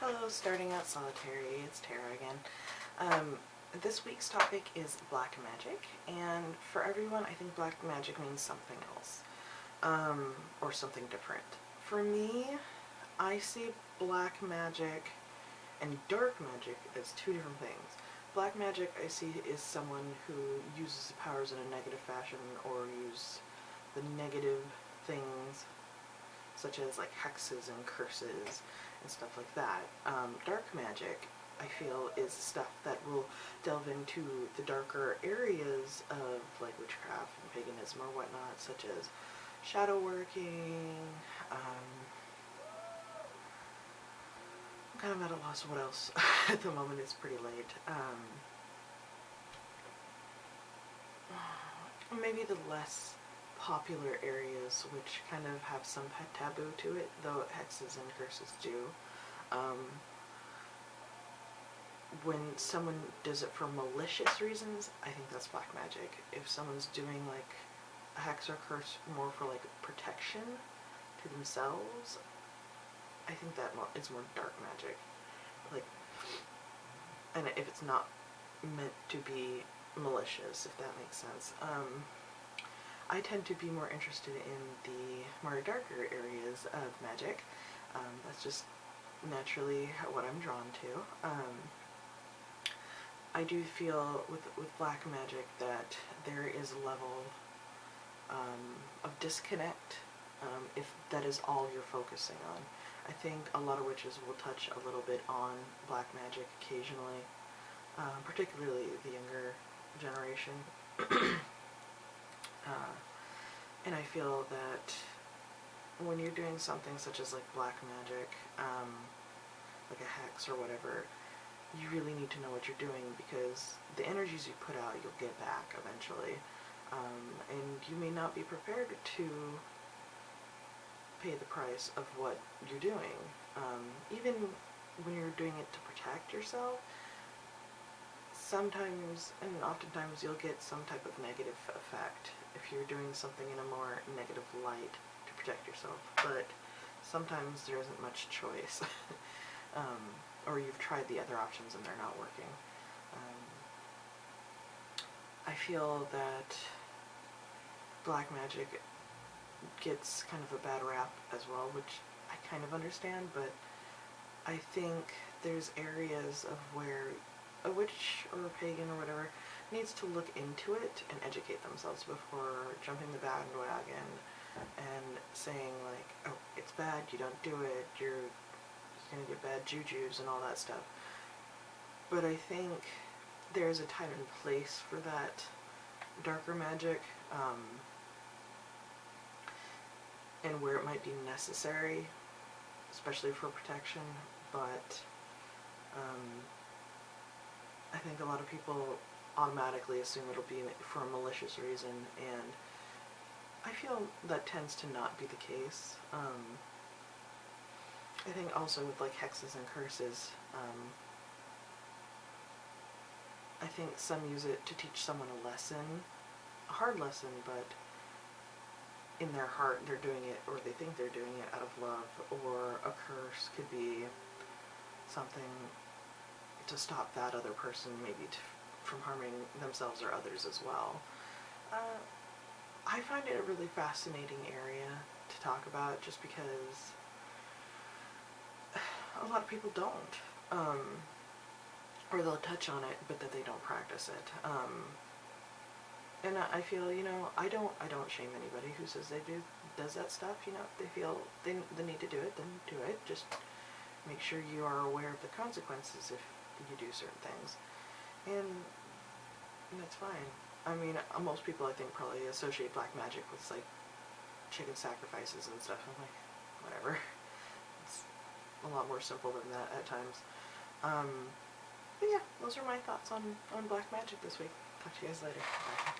Hello, starting out solitary, it's Tara again. This week's topic is black magic, and for everyone I think black magic means something else, or something different. For me, I see black magic and dark magic as two different things. Black magic I see is someone who uses the powers in a negative fashion or use the negative things such as like hexes and curses and stuff like that. Dark magic, I feel, is stuff that will delve into the darker areas of like witchcraft and paganism or whatnot, such as shadow working. I'm kind of at a loss of what else at the moment. It's pretty late. Maybe the less popular areas, which kind of have some taboo to it, though hexes and curses do. When someone does it for malicious reasons, I think that's black magic. If someone's doing like a hex or curse more for like protection to themselves, I think that it's more dark magic. Like, and if it's not meant to be malicious, if that makes sense. I tend to be more interested in the more darker areas of magic. That's just naturally what I'm drawn to. I do feel with black magic that there is a level of disconnect if that is all you're focusing on. I think a lot of witches will touch a little bit on black magic occasionally, particularly the younger generation. And I feel that when you're doing something such as like black magic, like a hex or whatever, you really need to know what you're doing, because the energies you put out, you'll get back eventually. And you may not be prepared to pay the price of what you're doing. Even when you're doing it to protect yourself, sometimes and oftentimes you'll get some type of negative effect if you're doing something in a more negative light to protect yourself, but sometimes there isn't much choice. Or you've tried the other options and they're not working. I feel that black magic gets kind of a bad rap as well, which I kind of understand, but I think there's areas of where a witch or a pagan or whatever needs to look into it and educate themselves before jumping the bandwagon and saying like, oh, it's bad, you don't do it, you're gonna get bad jujus and all that stuff. But I think there's a time and place for that darker magic, and where it might be necessary, especially for protection, but I think a lot of people automatically assume it'll be for a malicious reason, and I feel that tends to not be the case. I think also with like hexes and curses, I think some use it to teach someone a lesson, a hard lesson, but in their heart they're doing it, or they think they're doing it out of love. Or a curse could be something to stop that other person maybe from harming themselves or others as well. I find it a really fascinating area to talk about, just because a lot of people don't, or they'll touch on it but that they don't practice it. And I feel, you know, I don't shame anybody who says does that stuff. You know, if they feel they need to do it, then do it. Just make sure you are aware of the consequences if you do certain things, and that's fine. I mean, most people I think probably associate black magic with like chicken sacrifices and stuff. I'm like, whatever. It's a lot more simple than that at times. But yeah, those are my thoughts on black magic this week. Talk to you guys later. Bye.